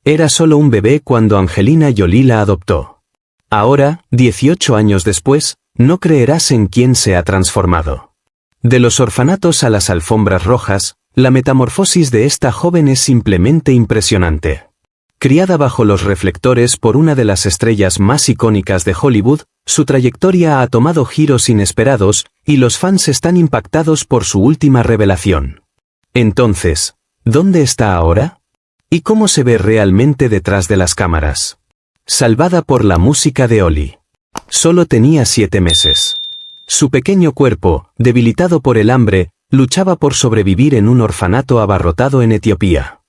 Era solo un bebé cuando Angelina Jolie la adoptó. Ahora, 18 años después, no creerás en quién se ha transformado. De los orfanatos a las alfombras rojas, la metamorfosis de esta joven es simplemente impresionante. Criada bajo los reflectores por una de las estrellas más icónicas de Hollywood, su trayectoria ha tomado giros inesperados, y los fans están impactados por su última revelación. Entonces, ¿dónde está ahora? ¿Y cómo se ve realmente detrás de las cámaras? Salvada por la música de Oli. Solo tenía 7 meses. Su pequeño cuerpo, debilitado por el hambre, luchaba por sobrevivir en un orfanato abarrotado en Etiopía.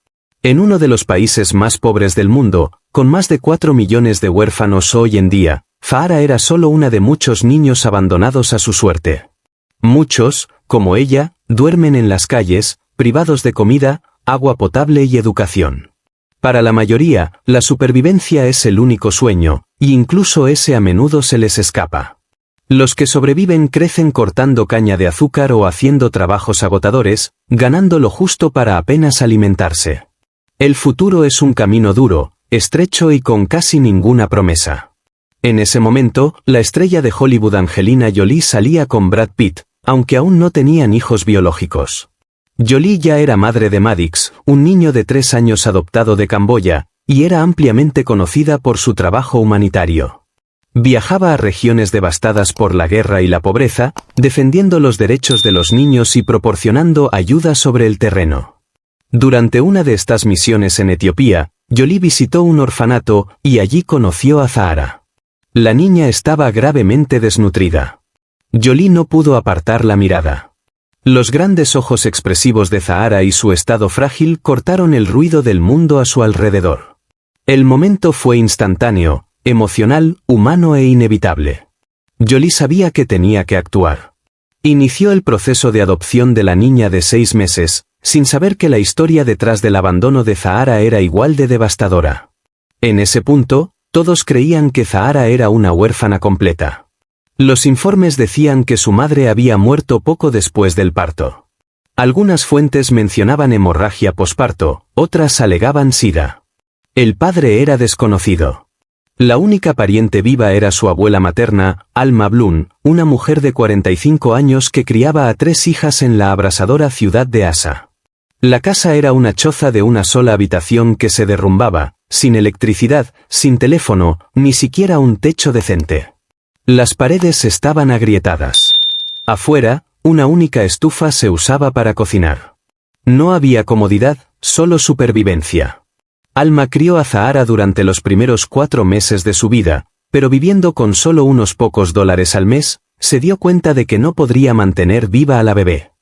En uno de los países más pobres del mundo, con más de 4 millones de huérfanos hoy en día, Zahara era solo una de muchos niños abandonados a su suerte. Muchos, como ella, duermen en las calles, privados de comida, agua potable y educación. Para la mayoría, la supervivencia es el único sueño, y incluso ese a menudo se les escapa. Los que sobreviven crecen cortando caña de azúcar o haciendo trabajos agotadores, ganando lo justo para apenas alimentarse. El futuro es un camino duro, estrecho y con casi ninguna promesa. En ese momento, la estrella de Hollywood Angelina Jolie salía con Brad Pitt, aunque aún no tenían hijos biológicos. Jolie ya era madre de Maddox, un niño de 3 años adoptado de Camboya, y era ampliamente conocida por su trabajo humanitario. Viajaba a regiones devastadas por la guerra y la pobreza, defendiendo los derechos de los niños y proporcionando ayuda sobre el terreno. Durante una de estas misiones en Etiopía, Jolie visitó un orfanato y allí conoció a Zahara. La niña estaba gravemente desnutrida. Jolie no pudo apartar la mirada. Los grandes ojos expresivos de Zahara y su estado frágil cortaron el ruido del mundo a su alrededor. El momento fue instantáneo, emocional, humano e inevitable. Jolie sabía que tenía que actuar. Inició el proceso de adopción de la niña de 6 meses, sin saber que la historia detrás del abandono de Zahara era igual de devastadora. En ese punto, todos creían que Zahara era una huérfana completa. Los informes decían que su madre había muerto poco después del parto. Algunas fuentes mencionaban hemorragia posparto, otras alegaban SIDA. El padre era desconocido. La única pariente viva era su abuela materna, Alma Blum, una mujer de 45 años que criaba a 3 hijas en la abrasadora ciudad de Asa. La casa era una choza de una sola habitación que se derrumbaba, sin electricidad, sin teléfono, ni siquiera un techo decente. Las paredes estaban agrietadas. Afuera, una única estufa se usaba para cocinar. No había comodidad, solo supervivencia. Alma crió a Zahara durante los primeros 4 meses de su vida, pero viviendo con solo unos pocos dólares al mes, se dio cuenta de que no podría mantener viva a la bebé.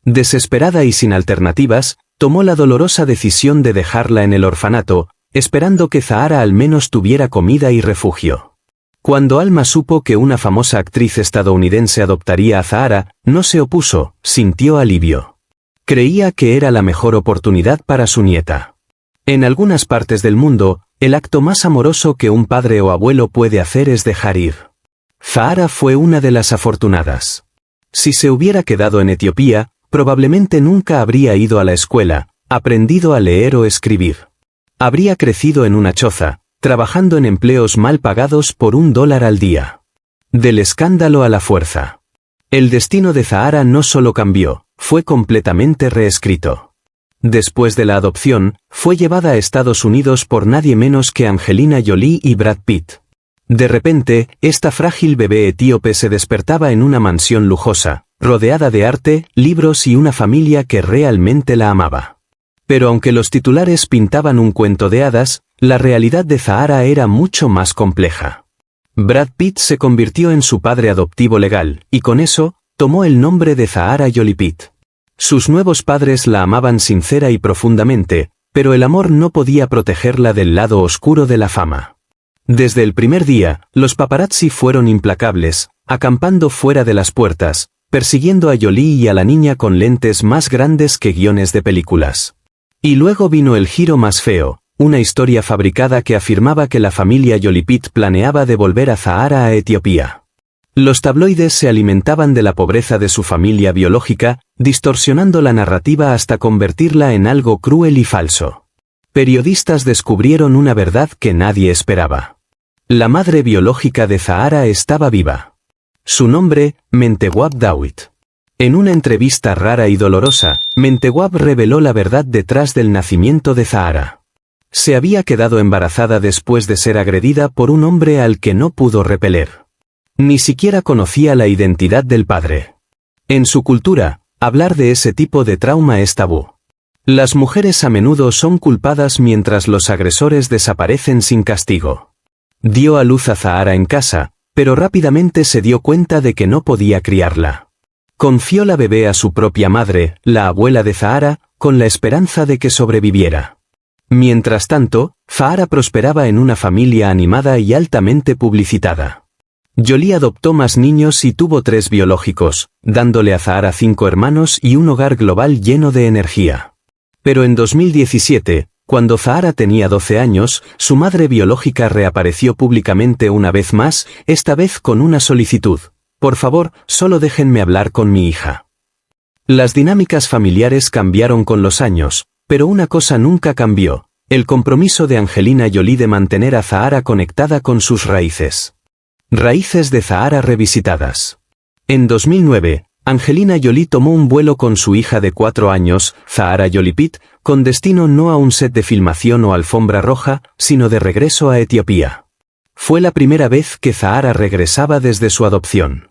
Desesperada y sin alternativas, tomó la dolorosa decisión de dejarla en el orfanato, esperando que Zahara al menos tuviera comida y refugio. Cuando Alma supo que una famosa actriz estadounidense adoptaría a Zahara, no se opuso, sintió alivio. Creía que era la mejor oportunidad para su nieta. En algunas partes del mundo, el acto más amoroso que un padre o abuelo puede hacer es dejar ir. Zahara fue una de las afortunadas. Si se hubiera quedado en Etiopía, probablemente nunca habría ido a la escuela, aprendido a leer o escribir. Habría crecido en una choza, trabajando en empleos mal pagados por $1 al día. Del escándalo a la fuerza. El destino de Zahara no solo cambió, fue completamente reescrito. Después de la adopción, fue llevada a Estados Unidos por nadie menos que Angelina Jolie y Brad Pitt. De repente, esta frágil bebé etíope se despertaba en una mansión lujosa, rodeada de arte, libros y una familia que realmente la amaba. Pero aunque los titulares pintaban un cuento de hadas, la realidad de Zahara era mucho más compleja. Brad Pitt se convirtió en su padre adoptivo legal, y con eso, tomó el nombre de Zahara Jolie Pitt. Sus nuevos padres la amaban sincera y profundamente, pero el amor no podía protegerla del lado oscuro de la fama. Desde el primer día, los paparazzi fueron implacables, acampando fuera de las puertas, persiguiendo a Jolie y a la niña con lentes más grandes que guiones de películas. Y luego vino el giro más feo, una historia fabricada que afirmaba que la familia Jolie Pitt planeaba devolver a Zahara a Etiopía. Los tabloides se alimentaban de la pobreza de su familia biológica, distorsionando la narrativa hasta convertirla en algo cruel y falso. Periodistas descubrieron una verdad que nadie esperaba. La madre biológica de Zahara estaba viva. Su nombre, Mentewab Dawit. En una entrevista rara y dolorosa, Mentewab reveló la verdad detrás del nacimiento de Zahara. Se había quedado embarazada después de ser agredida por un hombre al que no pudo repeler. Ni siquiera conocía la identidad del padre. En su cultura, hablar de ese tipo de trauma es tabú. Las mujeres a menudo son culpadas mientras los agresores desaparecen sin castigo. Dio a luz a Zahara en casa, pero rápidamente se dio cuenta de que no podía criarla. Confió la bebé a su propia madre, la abuela de Zahara, con la esperanza de que sobreviviera. Mientras tanto, Zahara prosperaba en una familia animada y altamente publicitada. Jolie adoptó más niños y tuvo 3 biológicos, dándole a Zahara 5 hermanos y un hogar global lleno de energía. Pero en 2017, cuando Zahara tenía 12 años, su madre biológica reapareció públicamente una vez más, esta vez con una solicitud: por favor, solo déjenme hablar con mi hija. Las dinámicas familiares cambiaron con los años, pero una cosa nunca cambió: el compromiso de Angelina Jolie de mantener a Zahara conectada con sus raíces. Raíces de Zahara revisitadas. En 2009, Angelina Jolie tomó un vuelo con su hija de 4 años, Zahara Jolie Pitt, con destino no a un set de filmación o alfombra roja, sino de regreso a Etiopía. Fue la primera vez que Zahara regresaba desde su adopción.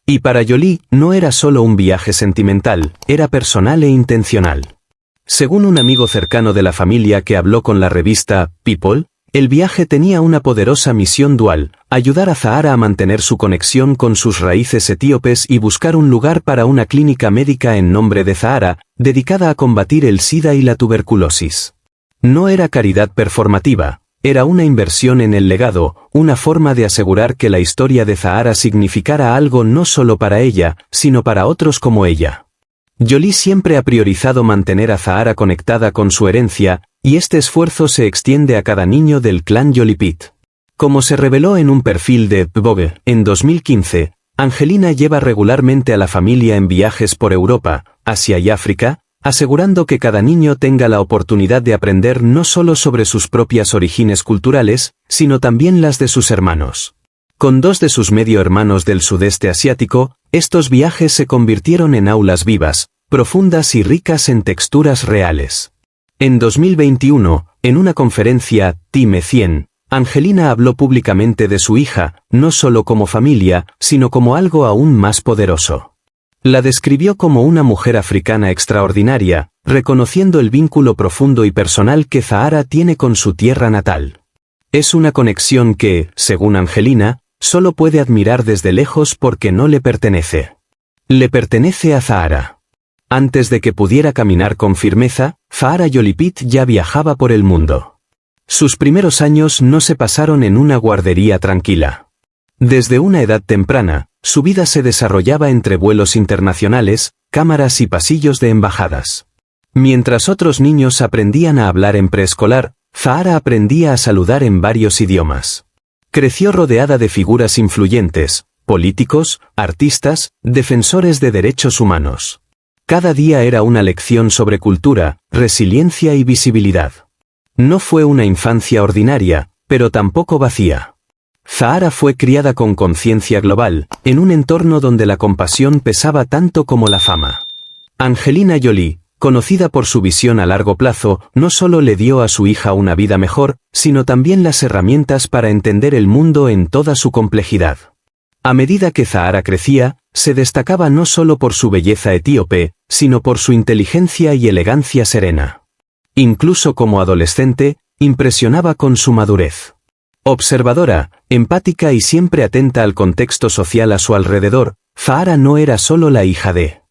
Y para Jolie, no era solo un viaje sentimental, era personal e intencional. Según un amigo cercano de la familia que habló con la revista People, el viaje tenía una poderosa misión dual: ayudar a Zahara a mantener su conexión con sus raíces etíopes y buscar un lugar para una clínica médica en nombre de Zahara, dedicada a combatir el SIDA y la tuberculosis. No era caridad performativa, era una inversión en el legado, una forma de asegurar que la historia de Zahara significara algo no solo para ella, sino para otros como ella. Jolie siempre ha priorizado mantener a Zahara conectada con su herencia, y este esfuerzo se extiende a cada niño del clan Jolie Pitt. Como se reveló en un perfil de Vogue en 2015, Angelina lleva regularmente a la familia en viajes por Europa, Asia y África, asegurando que cada niño tenga la oportunidad de aprender no solo sobre sus propias orígenes culturales, sino también las de sus hermanos. Con 2 de sus medio hermanos del sudeste asiático, estos viajes se convirtieron en aulas vivas, profundas y ricas en texturas reales. En 2021, en una conferencia, Time 100, Angelina habló públicamente de su hija, no solo como familia, sino como algo aún más poderoso. La describió como una mujer africana extraordinaria, reconociendo el vínculo profundo y personal que Zahara tiene con su tierra natal. Es una conexión que, según Angelina, solo puede admirar desde lejos porque no le pertenece. Le pertenece a Zahara. Antes de que pudiera caminar con firmeza, Zahara Jolie Pitt ya viajaba por el mundo. Sus primeros años no se pasaron en una guardería tranquila. Desde una edad temprana, su vida se desarrollaba entre vuelos internacionales, cámaras y pasillos de embajadas. Mientras otros niños aprendían a hablar en preescolar, Zahara aprendía a saludar en varios idiomas. Creció rodeada de figuras influyentes, políticos, artistas, defensores de derechos humanos. Cada día era una lección sobre cultura, resiliencia y visibilidad. No fue una infancia ordinaria, pero tampoco vacía. Zahara fue criada con conciencia global, en un entorno donde la compasión pesaba tanto como la fama. Angelina Jolie, conocida por su visión a largo plazo, no solo le dio a su hija una vida mejor, sino también las herramientas para entender el mundo en toda su complejidad. A medida que Zahara crecía, se destacaba no solo por su belleza etíope, sino por su inteligencia y elegancia serena. Incluso como adolescente, impresionaba con su madurez. Observadora, empática y siempre atenta al contexto social a su alrededor, Zahara no era solo la hija de.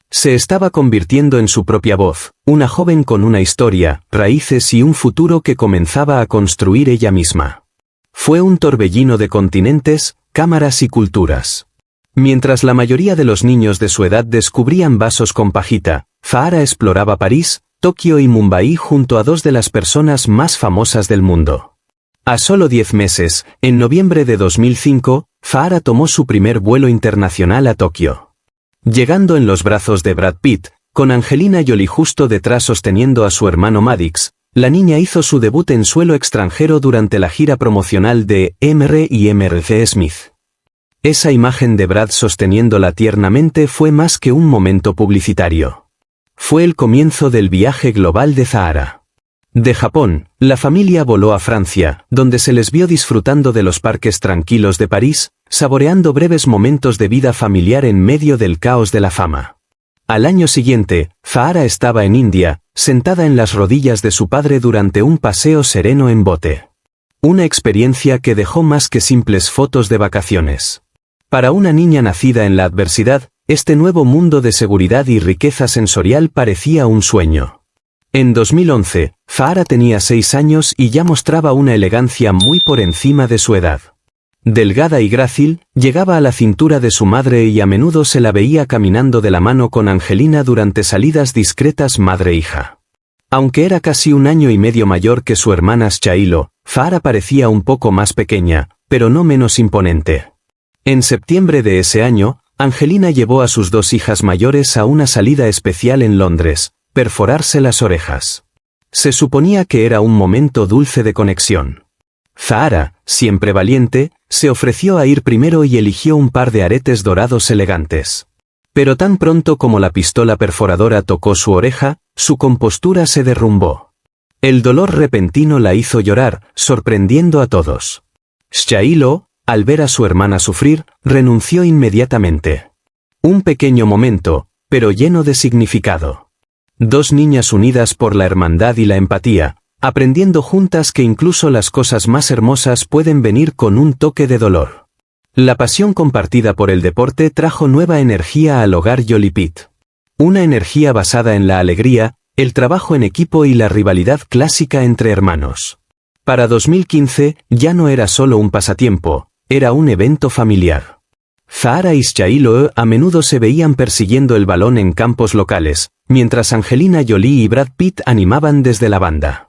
Se estaba convirtiendo en su propia voz, una joven con una historia, raíces y un futuro que comenzaba a construir ella misma. Fue un torbellino de continentes, cámaras y culturas. Mientras la mayoría de los niños de su edad descubrían vasos con pajita, Zahara exploraba París, Tokio y Mumbai junto a 2 de las personas más famosas del mundo. A solo 10 meses, en noviembre de 2005, Zahara tomó su primer vuelo internacional a Tokio. Llegando en los brazos de Brad Pitt, con Angelina Jolie justo detrás sosteniendo a su hermano Maddox, La niña hizo su debut en suelo extranjero durante la gira promocional de Mr. y Mr. Smith. Esa imagen de Brad sosteniéndola tiernamente fue más que un momento publicitario. Fue el comienzo del viaje global de Zahara. De Japón, la familia voló a Francia, donde se les vio disfrutando de los parques tranquilos de París, saboreando breves momentos de vida familiar en medio del caos de la fama. Al año siguiente, Zahara estaba en India, sentada en las rodillas de su padre durante un paseo sereno en bote. Una experiencia que dejó más que simples fotos de vacaciones. Para una niña nacida en la adversidad, este nuevo mundo de seguridad y riqueza sensorial parecía un sueño. En 2011, Zahara tenía 6 años y ya mostraba una elegancia muy por encima de su edad. Delgada y grácil, llegaba a la cintura de su madre y a menudo se la veía caminando de la mano con Angelina durante salidas discretas madre-hija. Aunque era casi 1 año y medio mayor que su hermana Shaylo, Zahara parecía un poco más pequeña, pero no menos imponente. En septiembre de ese año, Angelina llevó a sus 2 hijas mayores a una salida especial en Londres, perforarse las orejas. Se suponía que era un momento dulce de conexión. Zahara, siempre valiente, se ofreció a ir primero y eligió un par de aretes dorados elegantes. Pero tan pronto como la pistola perforadora tocó su oreja, su compostura se derrumbó. El dolor repentino la hizo llorar, sorprendiendo a todos. Shaylo, al ver a su hermana sufrir, renunció inmediatamente. Un pequeño momento, pero lleno de significado. 2 niñas unidas por la hermandad y la empatía, aprendiendo juntas que incluso las cosas más hermosas pueden venir con un toque de dolor. La pasión compartida por el deporte trajo nueva energía al hogar Jolly-Pitt. Una energía basada en la alegría, el trabajo en equipo y la rivalidad clásica entre hermanos. Para 2015, ya no era solo un pasatiempo, era un evento familiar. Zahara y Shaylo a menudo se veían persiguiendo el balón en campos locales, mientras Angelina Jolie y Brad Pitt animaban desde la banda.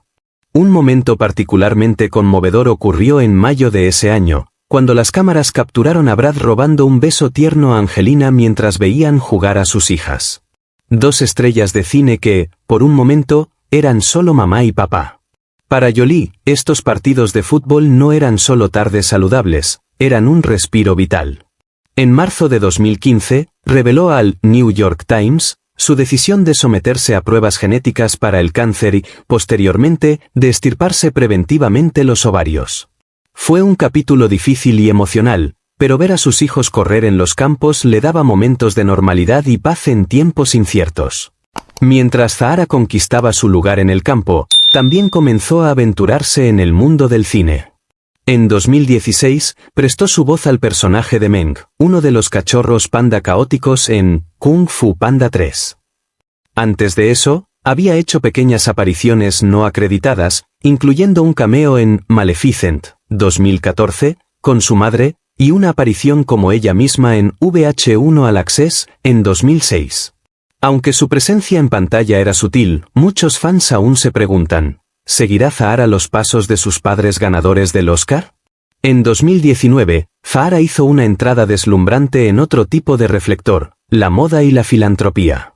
Un momento particularmente conmovedor ocurrió en mayo de ese año, cuando las cámaras capturaron a Brad robando un beso tierno a Angelina mientras veían jugar a sus hijas. 2 estrellas de cine que, por un momento, eran solo mamá y papá. Para Jolie, estos partidos de fútbol no eran solo tardes saludables, eran un respiro vital. En marzo de 2015, reveló al New York Times su decisión de someterse a pruebas genéticas para el cáncer y, posteriormente, de extirparse preventivamente los ovarios. Fue un capítulo difícil y emocional, pero ver a sus hijos correr en los campos le daba momentos de normalidad y paz en tiempos inciertos. Mientras Zahara conquistaba su lugar en el campo, también comenzó a aventurarse en el mundo del cine. En 2016, prestó su voz al personaje de Meng, uno de los cachorros panda caóticos en Kung Fu Panda 3. Antes de eso, había hecho pequeñas apariciones no acreditadas, incluyendo un cameo en Maleficent, 2014, con su madre, y una aparición como ella misma en VH1 All Access, en 2006. Aunque su presencia en pantalla era sutil, muchos fans aún se preguntan, ¿seguirá Zahara los pasos de sus padres ganadores del Oscar? En 2019, Zahara hizo una entrada deslumbrante en otro tipo de reflector, la moda y la filantropía.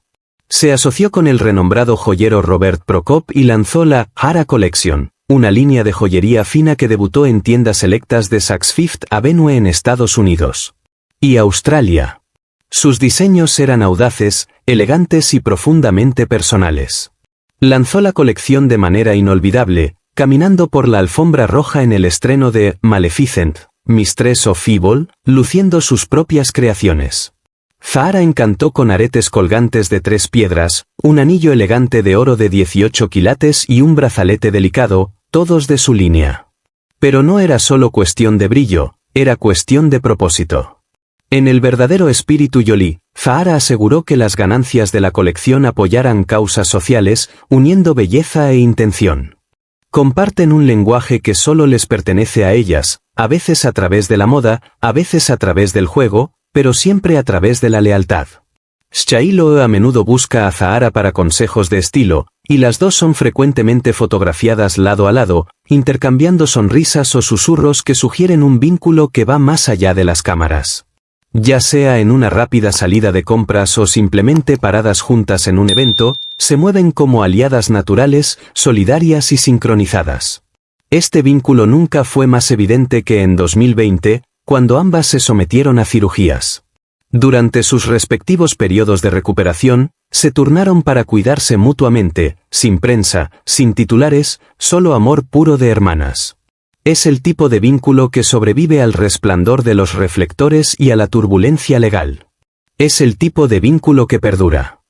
Se asoció con el renombrado joyero Robert Prokop y lanzó la Zahara Collection, una línea de joyería fina que debutó en tiendas selectas de Saks Fifth Avenue en Estados Unidos y Australia. Sus diseños eran audaces, elegantes y profundamente personales. Lanzó la colección de manera inolvidable, caminando por la alfombra roja en el estreno de Maleficent, Mistress of Evil, luciendo sus propias creaciones. Zahara encantó con aretes colgantes de 3 piedras, un anillo elegante de oro de 18 quilates y un brazalete delicado, todos de su línea. Pero no era solo cuestión de brillo, era cuestión de propósito. En el verdadero espíritu Jolie, Zahara aseguró que las ganancias de la colección apoyaran causas sociales, uniendo belleza e intención. Comparten un lenguaje que solo les pertenece a ellas, a veces a través de la moda, a veces a través del juego, pero siempre a través de la lealtad. Shaylo a menudo busca a Zahara para consejos de estilo, y las dos son frecuentemente fotografiadas lado a lado, intercambiando sonrisas o susurros que sugieren un vínculo que va más allá de las cámaras. Ya sea en una rápida salida de compras o simplemente paradas juntas en un evento, se mueven como aliadas naturales, solidarias y sincronizadas. Este vínculo nunca fue más evidente que en 2020, cuando ambas se sometieron a cirugías. Durante sus respectivos periodos de recuperación, se turnaron para cuidarse mutuamente, sin prensa, sin titulares, solo amor puro de hermanas. Es el tipo de vínculo que sobrevive al resplandor de los reflectores y a la turbulencia legal. Es el tipo de vínculo que perdura.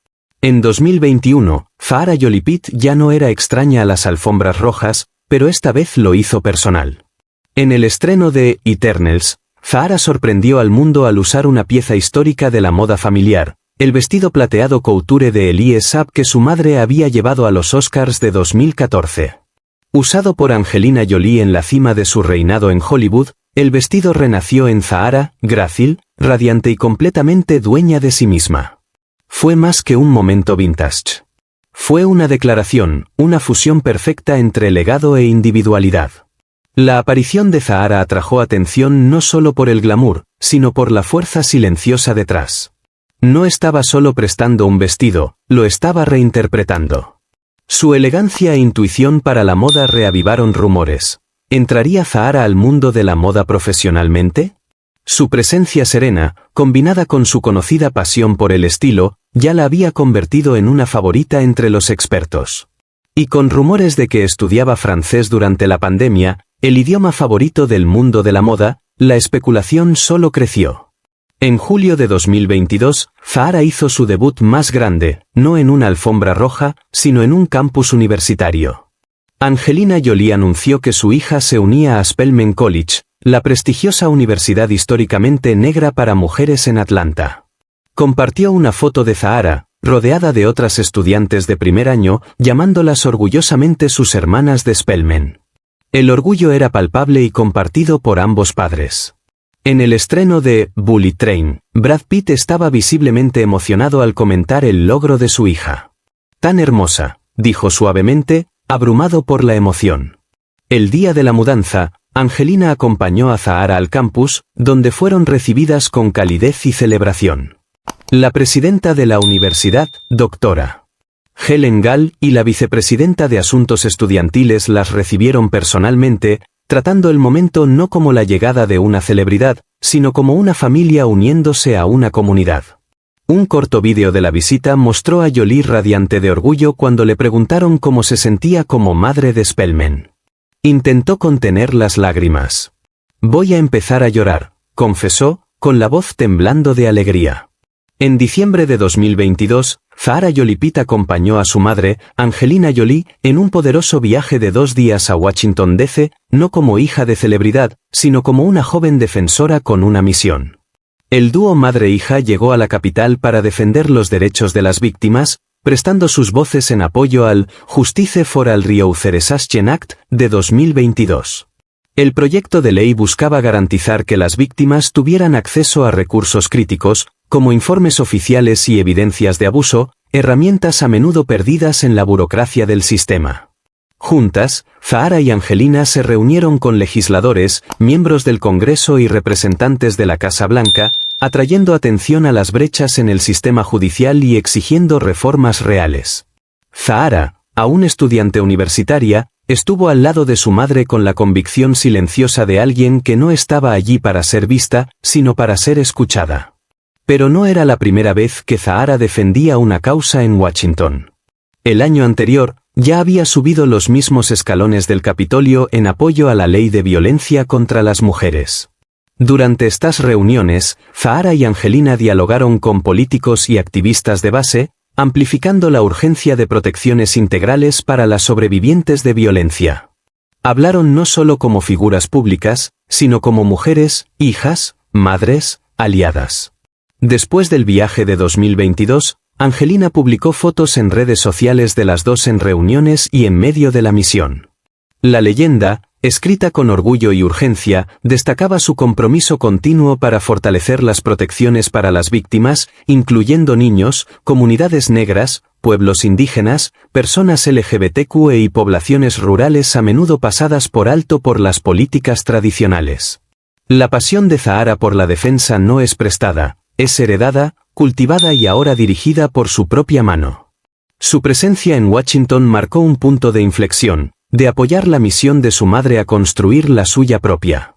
En 2021, Zahara Yolipit ya no era extraña a las alfombras rojas, pero esta vez lo hizo personal. En el estreno de Eternals, Zahara sorprendió al mundo al usar una pieza histórica de la moda familiar, el vestido plateado couture de Elie Saab que su madre había llevado a los Oscars de 2014. Usado por Angelina Jolie en la cima de su reinado en Hollywood, el vestido renació en Zahara, grácil, radiante y completamente dueña de sí misma. Fue más que un momento vintage. Fue una declaración, una fusión perfecta entre legado e individualidad. La aparición de Zahara atrajo atención no solo por el glamour, sino por la fuerza silenciosa detrás. No estaba solo prestando un vestido, lo estaba reinterpretando. Su elegancia e intuición para la moda reavivaron rumores. ¿Entraría Zahara al mundo de la moda profesionalmente? Su presencia serena, combinada con su conocida pasión por el estilo, ya la había convertido en una favorita entre los expertos. Y con rumores de que estudiaba francés durante la pandemia, el idioma favorito del mundo de la moda, la especulación solo creció. En julio de 2022, Zahara hizo su debut más grande, no en una alfombra roja, sino en un campus universitario. Angelina Jolie anunció que su hija se unía a Spelman College, la prestigiosa universidad históricamente negra para mujeres en Atlanta. Compartió una foto de Zahara, rodeada de otras estudiantes de primer año, llamándolas orgullosamente sus hermanas de Spelman. El orgullo era palpable y compartido por ambos padres. En el estreno de Bullet Train, Brad Pitt estaba visiblemente emocionado al comentar el logro de su hija. «Tan hermosa», dijo suavemente, abrumado por la emoción. El día de la mudanza, Angelina acompañó a Zahara al campus, donde fueron recibidas con calidez y celebración. La presidenta de la universidad, Dra. Helen Gall, y la vicepresidenta de Asuntos Estudiantiles las recibieron personalmente, tratando el momento no como la llegada de una celebridad, sino como una familia uniéndose a una comunidad. Un corto vídeo de la visita mostró a Jolie radiante de orgullo cuando le preguntaron cómo se sentía como madre de Spelman. Intentó contener las lágrimas. «Voy a empezar a llorar», confesó, con la voz temblando de alegría. En diciembre de 2022, Zahara Yolipit acompañó a su madre, Angelina Jolie, en un poderoso viaje de 2 días a Washington D.C., no como hija de celebridad, sino como una joven defensora con una misión. El dúo madre-hija llegó a la capital para defender los derechos de las víctimas, prestando sus voces en apoyo al Justice for All Reauthorization Act de 2022. El proyecto de ley buscaba garantizar que las víctimas tuvieran acceso a recursos críticos, como informes oficiales y evidencias de abuso, herramientas a menudo perdidas en la burocracia del sistema. Juntas, Zahara y Angelina se reunieron con legisladores, miembros del Congreso y representantes de la Casa Blanca, atrayendo atención a las brechas en el sistema judicial y exigiendo reformas reales. Zahara, aún estudiante universitaria, estuvo al lado de su madre con la convicción silenciosa de alguien que no estaba allí para ser vista, sino para ser escuchada. Pero no era la primera vez que Zahara defendía una causa en Washington. El año anterior, ya había subido los mismos escalones del Capitolio en apoyo a la ley de violencia contra las mujeres. Durante estas reuniones, Zahara y Angelina dialogaron con políticos y activistas de base, amplificando la urgencia de protecciones integrales para las sobrevivientes de violencia. Hablaron no solo como figuras públicas, sino como mujeres, hijas, madres, aliadas. Después del viaje de 2022, Angelina publicó fotos en redes sociales de las dos en reuniones y en medio de la misión. La leyenda, escrita con orgullo y urgencia, destacaba su compromiso continuo para fortalecer las protecciones para las víctimas, incluyendo niños, comunidades negras, pueblos indígenas, personas LGBTQ y poblaciones rurales a menudo pasadas por alto por las políticas tradicionales. La pasión de Zahara por la defensa no es prestada, es heredada, cultivada y ahora dirigida por su propia mano. Su presencia en Washington marcó un punto de inflexión, de apoyar la misión de su madre a construir la suya propia.